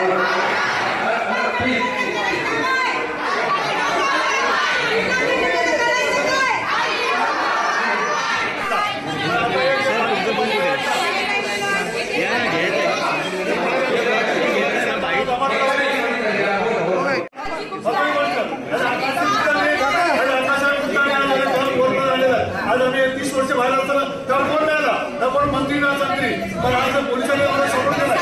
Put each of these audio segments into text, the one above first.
आज आम्ही 30 वर्ष बाहेर असताना त्यावर कोण नाही आला, त्या पण मंत्री ना मंत्री, पण आज पोलिसांनी मला सपोर्ट केला.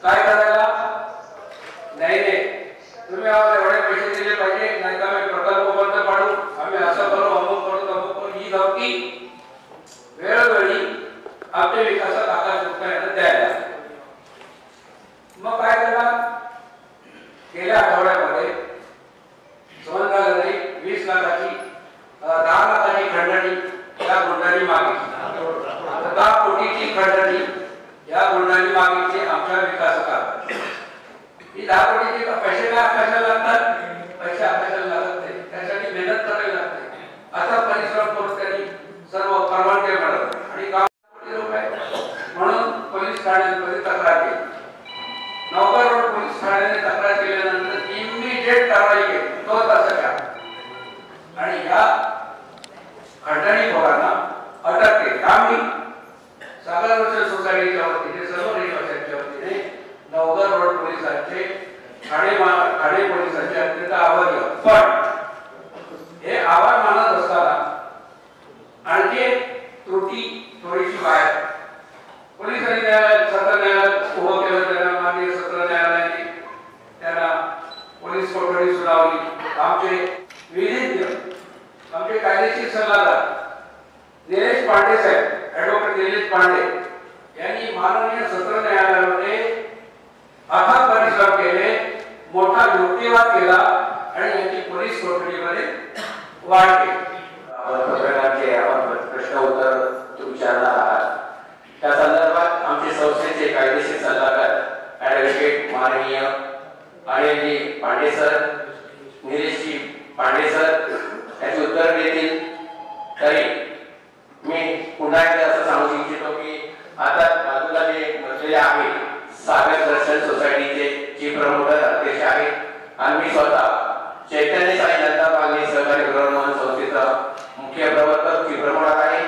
काय करायला नाही रे, तुम्ही आम्हाला एवढे पैसे दिले पाहिजे, नाही तर आम्ही प्रकल्प बंद पाडू, आम्ही असं करू, अमुक करू. ही धमकी वेळोवेळी आपल्या विकासात आकार शेतकऱ्यांना द्यायला. मग काय करणार? गेल्या आठवड्यामध्ये संबंधाने 20 लाखाची 10 लाखाची खंडणी या गुंडांनी मागितली. 10 कोटीची खंडणी या गुंडांनी मागितली आमच्या विकासकाला. ही 10 कोटीचे पैसे कशाला लागतात? पैसे आपल्याला लागत नाही, त्यासाठी मेहनत करावी लागते. असा परिश्रम करून त्यांनी सर्व परवानगी मिळवले आणि कोटी रुपये म्हणून पोलीस ठाण्यामध्ये तक्रार केली. नवघर रोड पोलीस ठाण्याने तक्रार केल्यानंतर इमिडिएट कारवाई केली 2 तासाच्या आणि या खंडणीखोरांना अटक केली. आम्ही सागर सोसायटीच्या वतीने सर्व रहिवाशांच्या वतीने नवघर रोड पोलिसांचे ठाणे पोलिसांचे अत्यंत आभारी आहोत. पण हे आभार मानत असताना आणखी त्रुटी थोडीशी बाहेर पोलिसांनी सत्र न्यायालयात उभं केलं. त्यांना माननीय सत्र न्यायालयाने त्यांना पोलीस कोठडी सुनावली. आमचे विधिज्ञ, आमचे कायदेशीर सल्लागार निलेश पांडे साहेब, ॲडव्होकेट निलेश पांडे यांनी माननीय सत्र न्यायालयामध्ये अथक परिश्रम केले, मोठा युक्तिवाद केला आणि यांची पोलीस कोठडीमध्ये वाढ केली. आपण प्रश्न उत्तर विचारणार आहात. त्या संदर्भात आमचे संस्थेचे कायदेशीर सल्लागार ॲडव्होकेट माननीय अनिलजी पांडे सर, निलेशजी पांडे सर याचे उत्तर देतील. तरी मी पुन्हा एकदा असं सांगू इच्छितो की आता बाजूला जे बसलेले आहे सागर दर्शन सोसायटीचे चीफ प्रमोटर अध्यक्ष आहेत आणि मी स्वतः चैतन्य साई जनता पालनी सहकारी गृहनिर्माण संस्थेचा मुख्य प्रवर्तक चीफ प्रमोटर आहे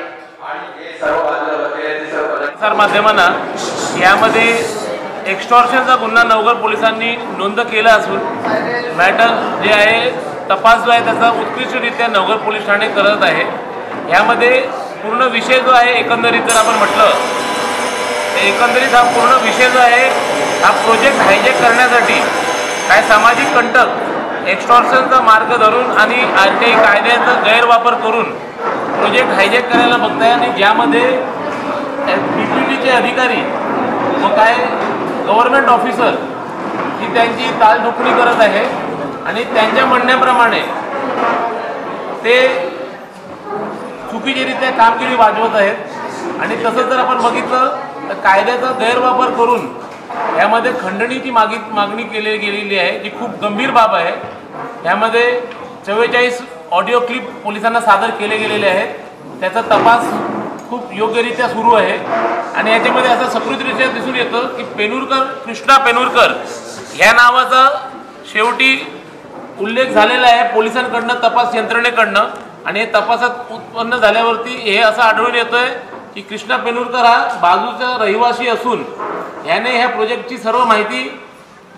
आणि हे सर्व बाजूला बसलेले ते सर्व प्रसार माध्यमांना यामध्ये एक्स्टॉर्शनचा गुन्हा नवघर पोलिसांनी नोंद केला असून मॅटर जे आहे तपास जो आहे त्याचा उत्कृष्टरित्या नवघर पोलीस ठाणे करत आहे. यामध्ये पूर्ण विषय जो आहे एकंदरीत जर आपण म्हटलं एकंदरीत हा पूर्ण विषय जो आहे हा प्रोजेक्ट हायजॅक करण्यासाठी काय सामाजिक कंटक एक्स्टॉर्शनचा मार्ग धरून आणि RTI कायद्याचा गैरवापर करून प्रोजेक्ट हायजॅक करायला बघताय आणि ज्यामध्ये DPTचे अधिकारी व काय गव्हर्नमेंट ऑफिसर ही त्यांची तालठोकणी करत आहे आणि त्यांच्या म्हणण्याप्रमाणे ते चुकीचेरित्या कामगिरी वाजवत आहेत. आणि तसंच जर आपण बघितलं तर कायद्याचा गैरवापर करून यामध्ये खंडणीची मागणी केली गेलेली आहे, जी खूप गंभीर बाब आहे. यामध्ये 44 ऑडिओ क्लिप पोलिसांना सादर केले गेलेले आहेत. त्याचा तपास खूप योग्यरित्या सुरू आहे आणि याच्यामध्ये असं सकृतरित्या दिसून येतं की कृष्णा पेनूरकर या नावाचा शेवटी उल्लेख झालेला आहे पोलिसांकडनं, तपास यंत्रणेकडनं. आणि हे तपासात उत्पन्न झाल्यावरती हे असं आढळून येतंय की कृष्णा पेनूरकर हा बाजूचा रहिवासी असून याने ह्या प्रोजेक्टची सर्व माहिती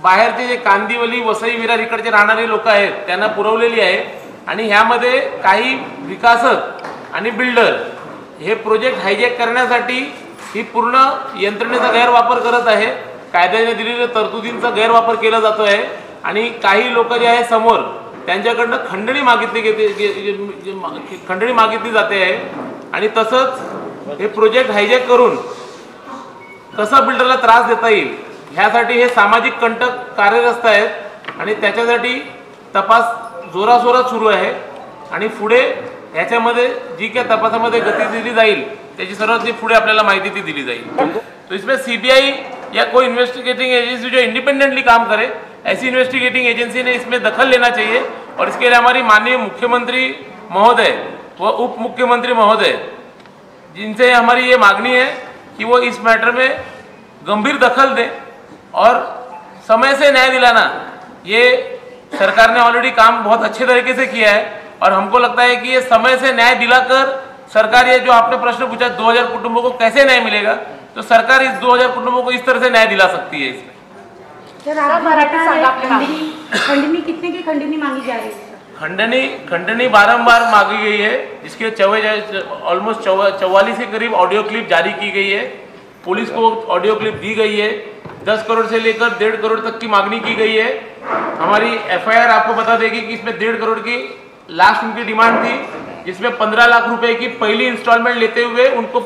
बाहेरचे जे कांदिवली, वसई, विरार इकडचे राहणारे लोक आहेत त्यांना पुरवलेली आहे. आणि ह्यामध्ये काही विकासक आणि बिल्डर हे प्रोजेक्ट हायजॅक करण्यासाठी ही पूर्ण यंत्रणेचा गैरवापर करत आहे. कायद्याने दिलेल्या तरतुदींचा गैरवापर केला जातो आहे आणि काही लोक जे आहे समोर त्यांच्याकडनं खंडणी मागितली जाते आहे आणि तसंच हे प्रोजेक्ट हायजॅक करून कसं बिल्डरला त्रास देता येईल ह्यासाठी हे सामाजिक कंटक कार्यरत आहेत आणि त्याच्यासाठी तपास जोराशोरात सुरू आहे आणि पुढे ह्याच्यामध्ये जी काय तपासामध्ये गती दिली जाईल त्याची सर्वात पुढे आपल्याला माहिती ती दिली जाईल। तो इसमें सीबीआई या कोई इन्वेस्टिगेटिंग एजेंसी जो इंडिपेंडेंटली काम करे ऐसी इन्वेस्टिगेटिंग एजेंसी ने इसमें दखल लेना चाहिए और इसके लिए हमारी माननीय मुख्यमंत्री महोदय व उप मुख्यमंत्री महोदय जिनसे हमारी ये मांगनी है कि वो इस मैटर में गंभीर दखल दें और समय से न्याय दिलाना। ये सरकार ने ऑलरेडी काम बहुत अच्छे तरीके से किया है और हमको लगता है कि ये समय से न्याय दिलाकर सरकार, ये जो आपने प्रश्न पूछा 2000 कुटुंबों को कैसे न्याय मिलेगा, तो सरकार इस 2000 कुटुंबों को इस तरह से न्याय दिला सकती है। इसमें खंडनी कितने की खंडनी मांगी जा रही है? खंडनी बारंबार मांगी गई है, जिसके ऑलमोस्ट 44 के करीब ऑडियो क्लिप जारी की गई है। पुलिस को ऑडियो क्लिप दी गई है। 10 करोड़ से लेकर 1.5 करोड़ तक की मांगनी की गई है। हमारी एफआईआर आपको बता देगी कि इसमें 1.5 करोड़ की लास्ट उनकी डिमांड थी, जिसमें 15 लाख रुपए की पहली इंस्टॉलमेंट लेते हुए उनको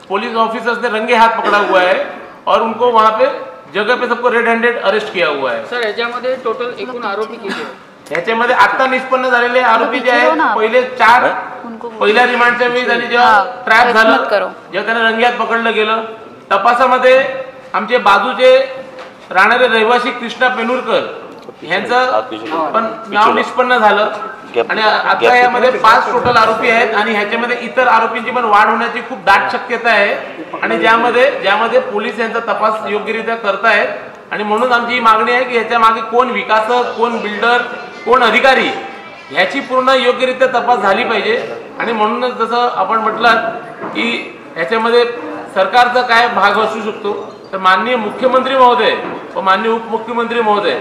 पुलिस ऑफिसर्स ने रंगे हाथ पकड़ा हुआ है और उनको वहां पे जगह पे सबको रेड हँडेड अरेस्ट किया हुआ है। सर, याच्यामध्ये टोटल एकूण आरोपी किती आहेत? ह्याच्यामध्ये आता निष्पन्न झालेले आरोपी जे आहेत पहिले 4 पहिल्या रिमांडच्या वेळी झाली, जेव्हा ट्रॅप झालं, जेव्हा त्यांना रंग्यात पकडलं गेलं, तपासामध्ये आमचे बाजूचे राहणारे रहिवासी कृष्णा पेनुरकर यांचं पण नाव निष्पन्न झालं आणि आता यामध्ये 5 टोटल आरोपी आहेत आणि ह्याच्यामध्ये इतर आरोपींची पण वाढ होण्याची खूप दाट शक्यता आहे आणि ज्यामध्ये पोलीस यांचा तपास योग्यरित्या करतायत आणि म्हणून आमची ही मागणी आहे की ह्याच्या मागे कोण विकासक, कोण बिल्डर, कोण अधिकारी ह्याची पूर्ण योग्यरित्या तपास झाली पाहिजे। आणि म्हणूनच जसं आपण म्हटलं की ह्याच्यामध्ये सरकारचा काय भाग असू शकतो, तर माननीय मुख्यमंत्री महोदय व माननीय उपमुख्यमंत्री महोदय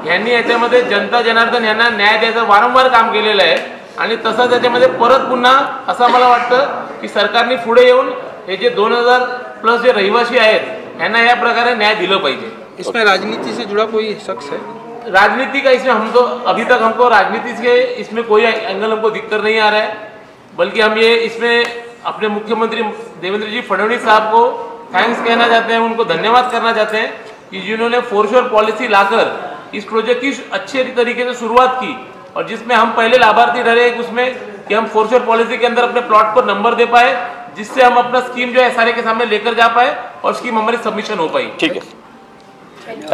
यांनी याच्यामध्ये जनता जनार्दन यांना न्याय द्यायचं वारंवार काम केलेलं आहे आणि तसंच याच्यामध्ये परत पुन्हा असं मला वाटतं की सरकारने पुढे येऊन हे जे 2000+ जे रहिवासी आहेत यांना या प्रकारे न्याय दिलं पाहिजे। इसमें राजनीति से जुड़ा कोई शख्स है? राजनीति का इसमें अभी तक हमको राजनीति के इसमें कोई एंगल हमको दिखकर नहीं आ रहा है, बल्कि हम ये इसमें अपने मुख्यमंत्री देवेंद्र जी फडणवीस साहब को थैंक्स कहना चाहते हैं, उनको धन्यवाद करना चाहते हैं कि जिन्होंने फोरश्योर पॉलिसी लाकर इस प्रोजेक्ट की अच्छे तरीके से शुरुआत की और जिसमें हम पहले लाभार्थी रहे उसमें कि हम फोरश्योर पॉलिसी के अंदर अपने प्लॉट को नंबर दे पाए, जिससे हम अपना स्कीम जो है सारे के सामने लेकर जा पाए और स्कीम हमारी सबमिशन हो पाई। ठीक है, थैंक यू।